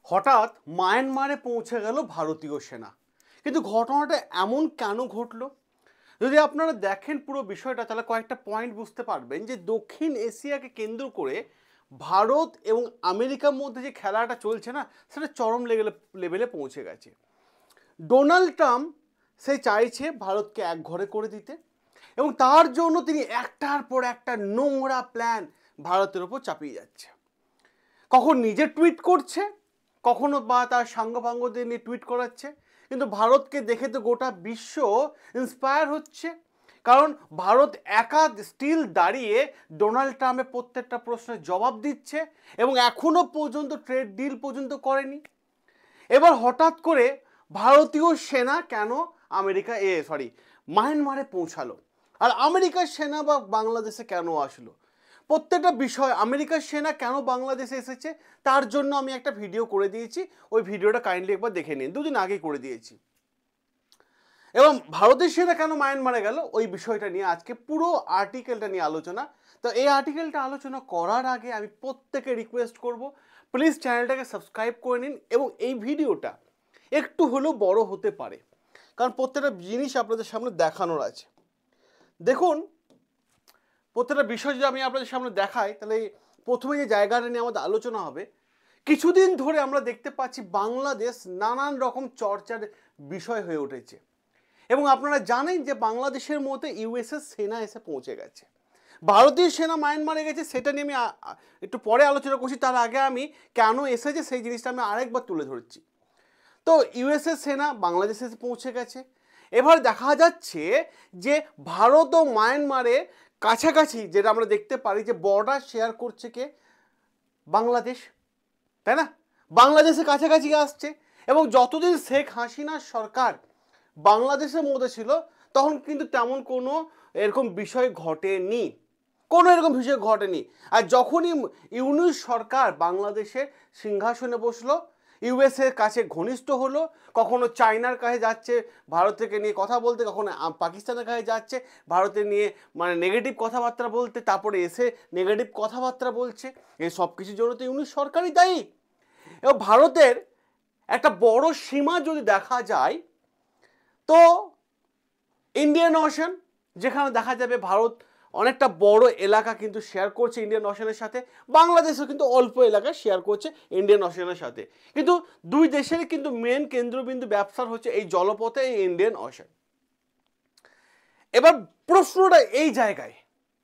হঠাৎ মায়ানমারে পৌঁছে গেল ভারতীয় সেনা। কিন্তু ঘটনাটা এমন কেন ঘটলো? যদি আপনারা দেখেন পুরো বিষয়টা, তাহলে কয়েকটা পয়েন্ট বুঝতে পারবেন যে দক্ষিণ এশিয়াকে কেন্দ্র করে ভারত এবং আমেরিকার মধ্যে যে খেলাটা চলছে না, সেটা চরম লেভেলে পৌঁছে গেছে। ডোনাল্ড ট্রাম্প সে চাইছে ভারতকে একঘরে করে দিতে, এবং তার জন্য তিনি একটার পর একটা নোংরা প্ল্যান ভারতের ওপর চাপিয়ে যাচ্ছে। কখন নিজে টুইট করছে, কখনো বা তার সাঙ্গপাঙ্গদের নিয়ে টুইট করাচ্ছে। কিন্তু ভারতকে দেখে তো গোটা বিশ্ব ইন্সপায়ার হচ্ছে, কারণ ভারত একা স্টিল দাঁড়িয়ে ডোনাল্ড ট্রাম্পের প্রত্যেকটা প্রশ্নের জবাব দিচ্ছে এবং এখনো পর্যন্ত ট্রেড ডিল পর্যন্ত করেনি। এবার হঠাৎ করে ভারতীয় সেনা কেন মায়ানমারে পৌঁছালো, আর আমেরিকার সেনা বা বাংলাদেশে কেন আসলো, প্রত্যেকটা বিষয় আমেরিকার সেনা কেন বাংলাদেশে এসেছে তার জন্য আমি একটা ভিডিও করে দিয়েছি। ওই ভিডিওটা কাইন্ডলি একবার দেখে নিন, দুদিন আগে করে দিয়েছি। এবং ভারতের সেনা কেন মায়ানমারে গেল ওই বিষয়টা নিয়ে আজকে পুরো আর্টিকেলটা নিয়ে আলোচনা। তো এই আর্টিকেলটা আলোচনা করার আগে আমি প্রত্যেকে রিকোয়েস্ট করব, প্লিজ চ্যানেলটাকে সাবস্ক্রাইব করে নিন এবং এই ভিডিওটা একটু হলেও বড় হতে পারে, কারণ প্রত্যেকটা জিনিস আপনাদের সামনে দেখানোর আছে। দেখুন, প্রত্যেকটা বিষয় যদি আমি আপনাদের সামনে দেখাই, তাহলে প্রথমে যে জায়গাটা নিয়ে আমাদের আলোচনা হবে, কিছুদিন ধরে আমরা দেখতে পাচ্ছি বাংলাদেশ নানান রকম চর্চার বিষয় হয়ে উঠেছে। এবং আপনারা জানেন যে বাংলাদেশের মধ্যে ইউএসএর সেনা এসে পৌঁছে গেছে। ভারতীয় সেনা মায়ানমারে গেছে, সেটা নিয়ে আমি একটু পরে আলোচনা করছি। তার আগে আমি কেন এসেছে সেই জিনিসটা আমি আরেকবার তুলে ধরছি। তো ইউএসএর সেনা বাংলাদেশে এসে পৌঁছে গেছে। এবার দেখা যাচ্ছে যে ভারত ও মায়ানমারে কাছাকাছি, যেটা আমরা দেখতে পারি যে বর্ডার শেয়ার করছে কে, বাংলাদেশ, তাই না? বাংলাদেশের কাছাকাছি আসছে। এবং যতদিন শেখ হাসিনার সরকার বাংলাদেশের মধ্যে ছিল, তখন কিন্তু তেমন কোনো এরকম বিষয় ঘটেনি, আর যখনই ইউনূস সরকার বাংলাদেশের সিংহাসনে বসলো, ইউএসএর কাছে ঘনিষ্ঠ হলো, কখনো চায়নার কাছে যাচ্ছে ভারতকে নিয়ে কথা বলতে, কখনো পাকিস্তানের কাছে যাচ্ছে ভারতের নিয়ে নেগেটিভ কথাবার্তা বলতে, তারপরে এসে নেগেটিভ কথাবার্তা বলছে। এই সব কিছুর জন্য তো ইউনূস সরকারই দায়ী। এবং ভারতের একটা বড় সীমা যদি দেখা যায়, তো ইন্ডিয়ান ওশান, যেখানে দেখা যাবে ভারত অনেকটা বড় এলাকা কিন্তু শেয়ার করছে ইন্ডিয়ান ওশানের সাথে, বাংলাদেশও কিন্তু অল্প এলাকা শেয়ার করছে ইন্ডিয়ান ওশানের সাথে। কিন্তু দুই দেশেরই কিন্তু মেন কেন্দ্রবিন্দু ব্যবসার হচ্ছে এই জলপথে, এই ইন্ডিয়ান ওশান। এবার প্রশ্নটা এই জায়গায়,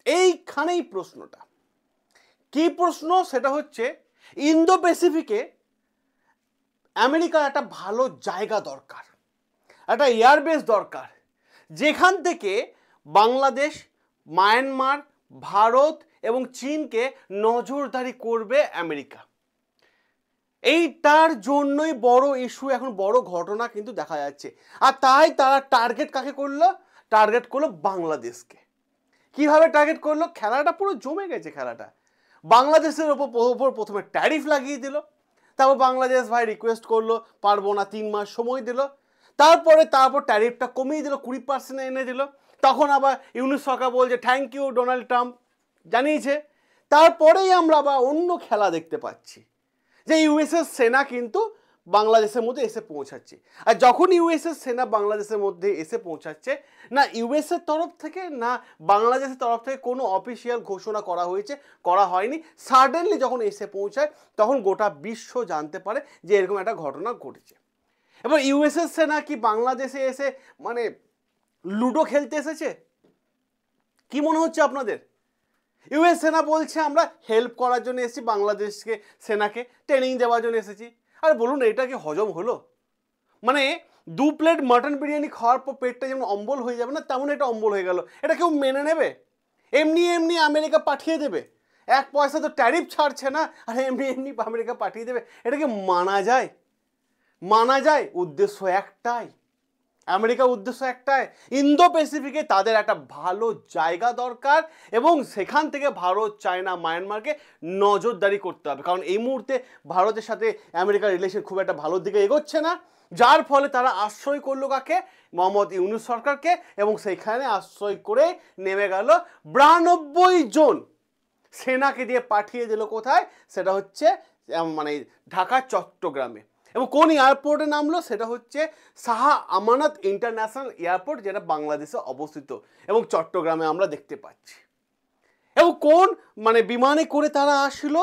এইখানেই প্রশ্নটা কি প্রশ্ন, সেটা হচ্ছে ইন্দো প্যাসিফিকে আমেরিকার একটা ভালো জায়গা দরকার, একটা এয়ারবেস দরকার, যেখান থেকে বাংলাদেশ, মায়ানমার, ভারত এবং চীনকে নজরদারি করবে আমেরিকা। এইটার জন্যই বড় ইস্যু, এখন বড় ঘটনা কিন্তু দেখা যাচ্ছে। আর তাই তারা টার্গেট কাকে করলো? টার্গেট করলো বাংলাদেশকে। কিভাবে টার্গেট করলো? খেলাটা পুরো জমে গেছে। খেলাটা বাংলাদেশের ওপর প্রথমে ট্যারিফ লাগিয়ে দিল, তারপর বাংলাদেশ ভাই রিকোয়েস্ট করলো পারবো না, 3 মাস সময় দিল, তারপর ট্যারিফটা কমিয়ে দিল, 20% এনে দিল। তখন আবার ইউনূস সরকার বলছে থ্যাংক ইউ ডোনাল্ড ট্রাম্প, জানিয়েছে। তারপরেই আমরা আবার অন্য খেলা দেখতে পাচ্ছি যে ইউএসএর সেনা কিন্তু বাংলাদেশের মধ্যে এসে পৌঁছাচ্ছে। আর যখন ইউএসএর সেনা বাংলাদেশের মধ্যে এসে পৌঁছাচ্ছে, না ইউএসএর তরফ থেকে না বাংলাদেশের তরফ থেকে কোনো অফিসিয়াল ঘোষণা করা হয়নি। সাডেনলি যখন এসে পৌঁছায়, তখন গোটা বিশ্ব জানতে পারে যে এরকম একটা ঘটনা ঘটেছে। এবার ইউএসএর সেনা কি বাংলাদেশে এসে লুডো খেলতে এসেছে? কি মনে হচ্ছে আপনাদের? ইউএস সেনা বলছে আমরা হেল্প করার জন্য এসেছি, বাংলাদেশকে সেনাকে ট্রেনিং দেওয়ার জন্য এসেছি। আর বলুন, এটা কি হজম হলো? 2 প্লেট মাটন বিরিয়ানি খাওয়ার পর পেটটা যেমন অম্বল হয়ে যাবে না, তেমন এটা অম্বল হয়ে গেল। এটা কেউ মেনে নেবে? এমনি আমেরিকা পাঠিয়ে দেবে? 1 পয়সা তো ট্যারিফ ছাড়ছে না, আর এমনি আমেরিকা পাঠিয়ে দেবে? এটাকে মানা যায়? উদ্দেশ্য একটাই, আমেরিকার উদ্দেশ্য একটাই, ইন্দো প্যাসিফিকে তাদের একটা ভালো জায়গা দরকার এবং সেখান থেকে ভারত, চায়না, মায়ানমারকে নজরদারি করতে হবে। কারণ এই মুহূর্তে ভারতের সাথে আমেরিকার রিলেশন খুব একটা ভালোর দিকে এগোচ্ছে না, যার ফলে তারা আশ্রয় করলো কাকে? মোহাম্মদ ইউনূস সরকারকে। এবং সেইখানে আশ্রয় করে নেমে গেল 92 জন সেনাকে দিয়ে পাঠিয়ে দিল কোথায়? সেটা হচ্ছে মানে ঢাকা চট্টগ্রামে। এবং কোন এয়ারপোর্টে নামলো? সেটা হচ্ছে শাহ আমানত ইন্টারন্যাশনাল এয়ারপোর্ট, যেটা বাংলাদেশে অবস্থিত এবং চট্টগ্রামে আমরা দেখতে পাচ্ছি। এবং কোন মানে বিমানে করে তারা আসলো?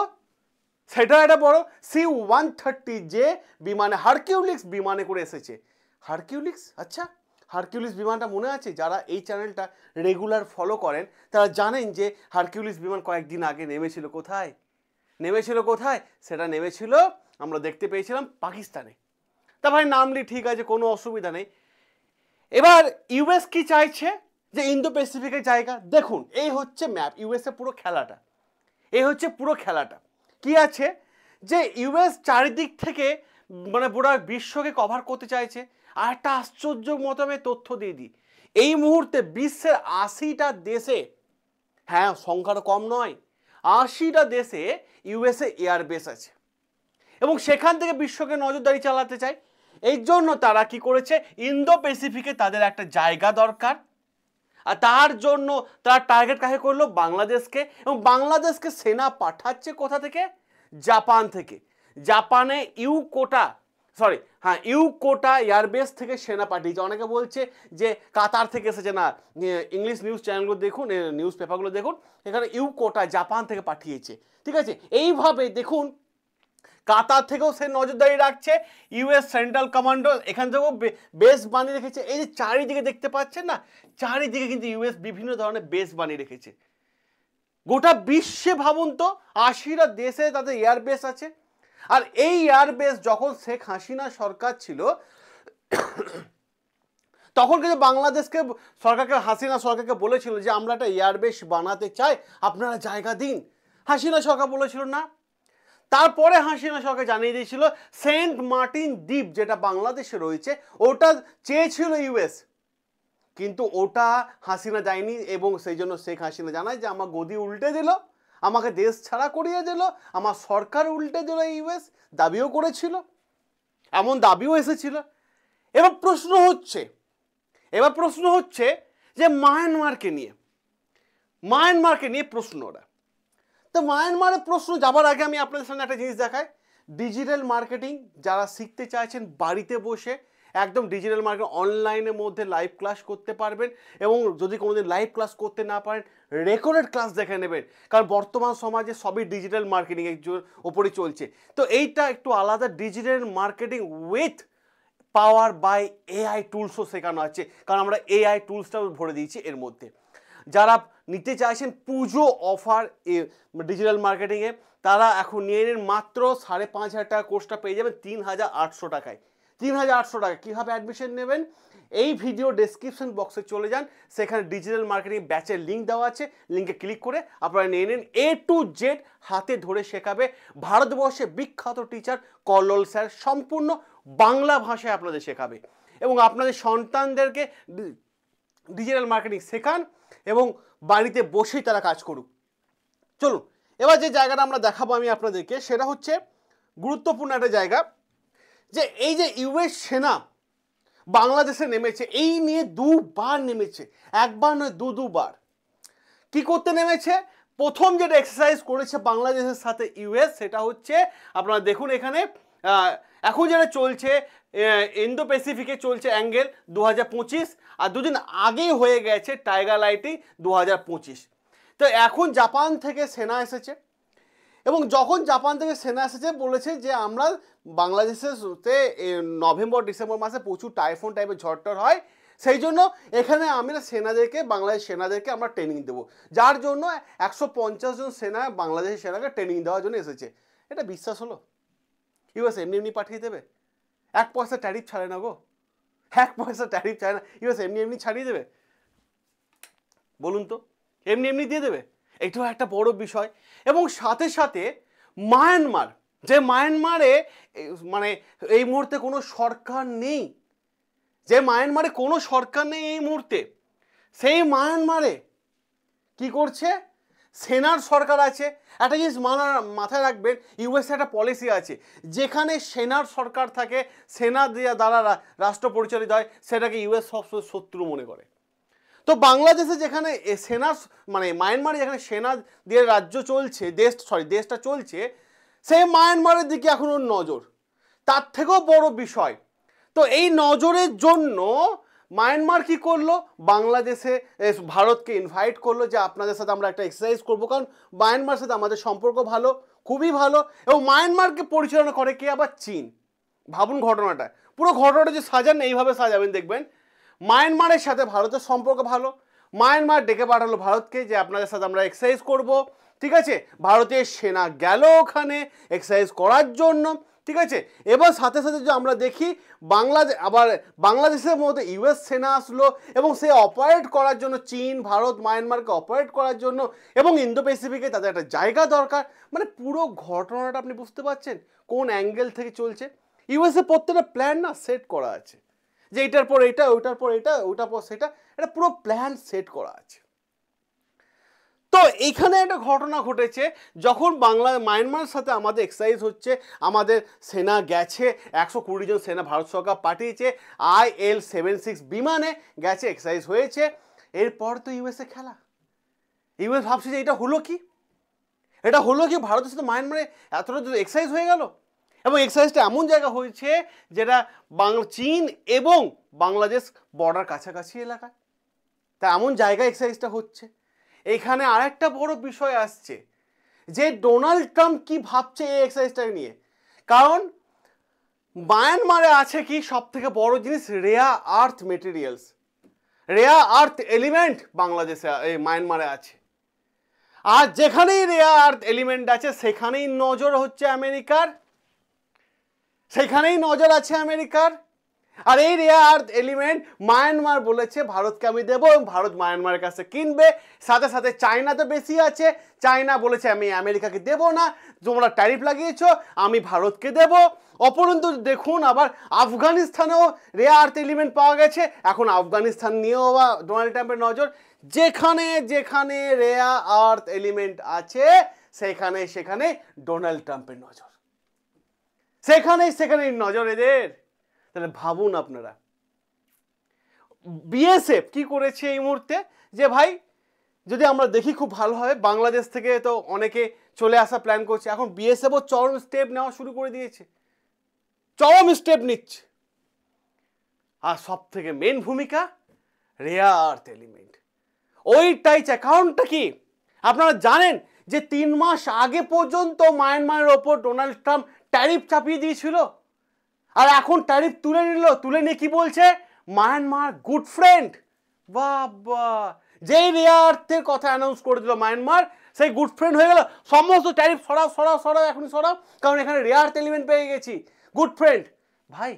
সেটা একটা বড় C-130 যে বিমানে, হারকিউলিক্স বিমানে করে এসেছে। হারকিউলিক্স, আচ্ছা হারকিউলিক্স বিমানটা মনে আছে? যারা এই চ্যানেলটা রেগুলার ফলো করেন তারা জানেন যে হারকিউলিক্স বিমান কয়েকদিন আগে নেমেছিল কোথায়? সেটা নেমেছিল আমরা দেখতে পেয়েছিলাম পাকিস্তানে। তা ভাই নামলি ঠিক আছে, কোনো অসুবিধা নেই। এবার ইউএস কি চাইছে? যে ইন্দো প্যাসিফিকের জায়গা দেখুন, এই হচ্ছে ম্যাপ, ইউএসএ পুরো খেলাটা, এই হচ্ছে পুরো খেলাটা। কি আছে যে ইউএস চারিদিক থেকে মানে পুরো বিশ্বকে কভার করতে চাইছে। আর একটা আশ্চর্য মতো আমি তথ্য দিয়ে দিই, এই মুহূর্তে বিশ্বের 80টা দেশে, হ্যাঁ সংখ্যাটা কম নয়, 80টা দেশে ইউএসএ এয়ারবেস আছে এবং সেখান থেকে বিশ্বকে নজরদারি চালাতে চায়। এই জন্য তারা কি করেছে, ইন্দো প্যাসিফিকে তাদের একটা জায়গা দরকার। আর তার জন্য তারা টার্গেট কাকে করলো? বাংলাদেশকে। এবং বাংলাদেশকে সেনা পাঠাচ্ছে কোথা থেকে? জাপান থেকে। জাপানে ইউকোটা এয়ারবেস থেকে সেনা পাঠিয়েছে। অনেকে বলছে যে কাতার থেকে এসেছে, না ইংলিশ নিউজ চ্যানেলগুলো দেখুন, নিউজ পেপারগুলো দেখুন, এখানে ইউকোটা জাপান থেকে পাঠিয়েছে। ঠিক আছে, এইভাবে দেখুন কাতার থেকেও সে নজরদারি রাখছে, ইউএস সেন্ট্রাল কমান্ডো এখান থেকেও বেস বানিয়ে রেখেছে। এই যে চারিদিকে দেখতে পাচ্ছেন না, চারিদিকে কিন্তু ইউএস বিভিন্ন ধরনের বেস বানিয়ে রেখেছে। গোটা বিশ্বে ভাবুন তো, 80টা দেশে তাদের এয়ারবেস আছে। আর এই এয়ারবেস যখন শেখ হাসিনা সরকার ছিল তখন কিন্তু বাংলাদেশকে হাসিনা সরকারকে বলেছিল যে আমরা একটা এয়ারবেস বানাতে চাই, আপনারা জায়গা দিন। হাসিনা সরকার বলেছিল না। তারপরে হাসিনা সরকার জানিয়ে দিয়েছিল সেন্ট মার্টিন দ্বীপ যেটা বাংলাদেশে রয়েছে ওটা চেয়েছিল ইউএস, কিন্তু ওটা হাসিনা যায়নি। এবং সেই জন্য শেখ হাসিনা জানায় যে আমার গদি উল্টে দিল, আমাকে দেশ ছাড়া করিয়ে দিল, আমার সরকার উল্টে দিল। ইউএস দাবিও করেছিল, এমন দাবিও এসেছিল। এবার প্রশ্ন হচ্ছে যে মায়ানমারকে নিয়ে প্রশ্নটা। তো মায়ানমারের প্রশ্ন যাবার আগে আমি আপনাদের সামনে একটা জিনিস দেখাই। ডিজিটাল মার্কেটিং যারা শিখতে চাইছেন বাড়িতে বসে একদম ডিজিটাল মার্কেটিং অনলাইনের মধ্যে লাইভ ক্লাস করতে পারবেন। এবং যদি কোনোদিন লাইভ ক্লাস করতে না পারেন রেকর্ডেড ক্লাস দেখে নেবেন, কারণ বর্তমান সমাজে সবই ডিজিটাল মার্কেটিং এর ওপরই চলছে। তো এইটা একটু আলাদা, digital marketing with power by AI টুলসও শেখানো আছে, কারণ আমরা এআই টুলসটাও ভরে দিয়েছি এর মধ্যে। যারা নিতে চাইছেন পুজো অফার ডিজিটাল মার্কেটিংয়ে, তারা এখন নিয়ে নিন মাত্র 5,500 টাকা কোর্সটা পেয়ে যাবেন 3,800 টাকায়। 3,800 টাকা। কীভাবে অ্যাডমিশন নেবেন? এই ভিডিও ডেসক্রিপশন বক্সে চলে যান, সেখানে ডিজিটাল মার্কেটিং ব্যাচের লিঙ্ক দেওয়া আছে, লিঙ্কে ক্লিক করে আপনারা নিয়ে নিন। A to Z হাতে ধরে শেখাবে ভারতবর্ষে বিখ্যাত টিচার কল্লোল স্যার, সম্পূর্ণ বাংলা ভাষায় আপনাদের শেখাবে এবং আপনাদের সন্তানদেরকে ডিজিটাল মার্কেটিং শেখান এবং বাড়িতে বসেই তারা কাজ করুক। চলুন এবার যে জায়গাটা আমরা দেখাবো আমি আপনাদেরকে, সেটা হচ্ছে গুরুত্বপূর্ণ একটা জায়গা। যে এই যে ইউএস সেনা বাংলাদেশে নেমেছে, এই নিয়ে দুবার নেমেছে, একবার নয় দুবার। কি করতে নেমেছে? প্রথম যেটা এক্সারসাইজ করেছে বাংলাদেশের সাথে ইউএস, সেটা হচ্ছে আপনারা দেখুন এখানে এখন যেটা চলছে ইন্দো প্যাসিফিকে চলছে অ্যাঙ্গেল 2025, আর দুদিন আগেই হয়ে গেছে টাইগার লাইটিং 2025। তো এখন জাপান থেকে সেনা এসেছে এবং যখন জাপান থেকে সেনা এসেছে বলেছে যে আমরা বাংলাদেশের নভেম্বর ডিসেম্বর মাসে প্রচুর টাইফুন টাইপের ঝড়টর হয়, সেই জন্য এখানে আমরা বাংলাদেশ সেনাদেরকে আমরা ট্রেনিং দেবো, যার জন্য 150 জন সেনা বাংলাদেশের সেনাকে ট্রেনিং দেওয়ার জন্য এসেছে। এটা বিশ্বাস হলো? ইউএস এমনি পাঠিয়ে দেবে? 1 পয়সা ট্যারিফ ছাড়ে না গো, 1 পয়সা ট্যারিফ ছাড়ে না। ইউএস এমনি ছাড়িয়ে দেবে? বলুন তো, এমনি দিয়ে দেবে? এটাও একটা বড় বিষয়। এবং সাথে সাথে মায়ানমারে মানে এই মুহূর্তে কোনো সরকার নেই, এই মুহূর্তে, সেই মায়ানমারে কি করছে? সেনার সরকার আছে। একটা জিনিস মাথায় রাখবেন, ইউএসএ একটা পলিসি আছে, যেখানে সেনার সরকার থাকে, সেনা দ্বারা রাষ্ট্র পরিচালিত হয়, সেটাকে ইউএস সবসময় শত্রু মনে করে। তো বাংলাদেশে যেখানে মায়ানমারে যেখানে সেনা দিয়ে দেশটা চলছে, সে মায়ানমারের দিকে এখন ওর নজর। তার থেকেও বড় বিষয়, তো এই নজরের জন্য মায়ানমার কি করলো, বাংলাদেশে ভারতকে ইনভাইট করলো যে আপনাদের সাথে আমরা একটা এক্সারসাইজ করবো, কারণ মায়ানমারের সাথে আমাদের সম্পর্ক ভালো, খুবই ভালো। এবং মায়ানমারকে পরিচালনা করে কে, আবার চীন। ভাবুন ঘটনাটা, পুরো ঘটনাটা যে সাজান এইভাবে সাজাবেন, দেখবেন মায়ানমারের সাথে ভারতের সম্পর্ক ভালো, মায়ানমার ডেকে পাঠালো ভারতকে যে আপনাদের সাথে আমরা এক্সারসাইজ করব, ঠিক আছে। ভারতের সেনা গেল ওখানে এক্সারসাইজ করার জন্য, ঠিক আছে। এবার সাথে সাথে যে আমরা দেখি বাংলাদেশের মধ্যে ইউএস সেনা আসলো এবং সে অপারেট করার জন্য, চীন ভারত মায়ানমারকে অপারেট করার জন্য, এবং ইন্দো প্যাসিফিকে তাদের একটা জায়গা দরকার। মানে পুরো ঘটনাটা আপনি বুঝতে পারছেন কোন অ্যাঙ্গেল থেকে চলছে। ইউএসএ প্রত্যেকটা প্ল্যান না সেট করা আছে, যে এটার পর এটা, ওটার পর এটা, ওটার পর সেটা, এটা পুরো প্ল্যান সেট করা আছে। তো এইখানে একটা ঘটনা ঘটেছে, যখন মায়ানমারের সাথে আমাদের এক্সারসাইজ হচ্ছে, আমাদের সেনা গেছে, 120 জন সেনা ভারত সরকার পাঠিয়েছে, IL-76 বিমানে গেছে, এক্সারসাইজ হয়েছে। এরপর তো ইউএসএ খেলা। ইউএস ভাবছে যে এটা হলো কি, ভারতের সাথে মায়ানমারে এতটা এক্সারসাইজ হয়ে গেল। এবং এক্সারসাইজটা এমন জায়গা হয়েছে যেটা চীন এবং বাংলাদেশ বর্ডার কাছাকাছি এলাকায়, তা এমন জায়গায় এক্সারসাইজটা হচ্ছে। এখানে আরেকটা বড় বিষয় আসছে যে ডোনাল্ড ট্রাম্প কি ভাবছে এই এক্সারসাইজটা নিয়ে। কারণ মায়ানমারে আছে কি সব থেকে বড় জিনিস, rare earth materials, rare earth element বাংলাদেশে মায়ানমারে আছে। আর যেখানেই রেয়ার আর্থ এলিমেন্ট আছে সেখানেই নজর হচ্ছে আমেরিকার, সেখানেই নজর আছে আমেরিকার। আর এই রেয়ার আর্থ এলিমেন্ট মায়ানমার বলেছে ভারতকে আমি দেবো, এবং ভারত মায়ানমারের কাছে কিনবে। সাথে সাথে চায়না তো বেশি আছে, চায়না বলেছে আমি আমেরিকাকে দেবো না, তোমরা ট্যারিফ লাগিয়েছো, আমি ভারতকে দেব। অপরন্তু দেখুন আবার আফগানিস্তানেও রেয়ার আর্থ এলিমেন্ট পাওয়া গেছে, এখন আফগানিস্তান নিয়েও আবার ডোনাল্ড ট্রাম্পের নজর। যেখানে যেখানে রেয়ার আর্থ এলিমেন্ট আছে সেখানে সেখানে ডোনাল্ড ট্রাম্পের নজর, সেখানে নজর এদের। তাহলে ভাবুন আপনারা, বিএসএফ কি করেছে এই মুহূর্তে, যে ভাই যদি আমরা দেখি খুব ভালো হয়, বাংলাদেশ থেকে তো অনেকে চলে আসা প্ল্যান করছে, এখন বিএসএফও চরম স্টেপ নেওয়া শুরু করে দিয়েছে, চরম স্টেপ নিচ্ছে। আর সব থেকে মেন ভূমিকা রেয়ার আর্থ এলিমেন্ট, ওইটাই চাই। কারণটা কি আপনারা জানেন যে 3 মাস আগে পর্যন্ত মায়ানমারের ওপর ডোনাল্ড ট্রাম্প ট্যারিফ চাপিয়ে দিয়েছিল, আর এখন ট্যারিফ তুলে নিয়ে কি বলছে, মায়ানমার গুড ফ্রেন্ড। বাবা, যেই রেয়ার আর্থের কথা অ্যানাউন্স করে দিল মায়ানমার, সেই গুড ফ্রেন্ড হয়ে গেল। সমস্ত ট্যারিফ সরাও, এখনই সরাও, কারণ এখানে রেয়ার আর্থ এলিমেন্ট পেয়ে গেছি, গুড ফ্রেন্ড। ভাই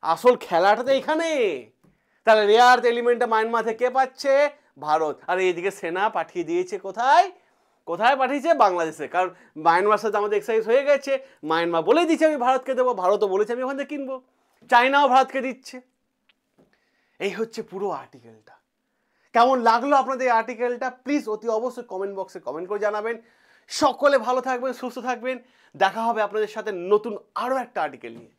আসল খেলাটা তো এখানে। তাহলে রেয়ার আর্থ এলিমেন্টটা মায়ানমার থেকে কে পাচ্ছে, ভারত। আর এইদিকে সেনা পাঠিয়ে দিয়েছে কোথায় পাঠিয়েছে, বাংলাদেশে। কারণ মায়ানমার সাথে আমাদের এক্সারসাইজ হয়ে গেছে, মায়ানমার বলেই দিচ্ছে আমি ভারতকে দেবো, ভারতও বলেছে আমি ওখান থেকে কিনবো, চায়নাও ভারতকে দিচ্ছে। এই হচ্ছে পুরো আর্টিকেলটা। কেমন লাগলো আপনাদের এই আর্টিকেলটা প্লিজ অতি অবশ্যই কমেন্ট বক্সে কমেন্ট করে জানাবেন। সকলে ভালো থাকবেন, সুস্থ থাকবেন, দেখা হবে আপনাদের সাথে নতুন আরও একটা আর্টিকেল নিয়ে।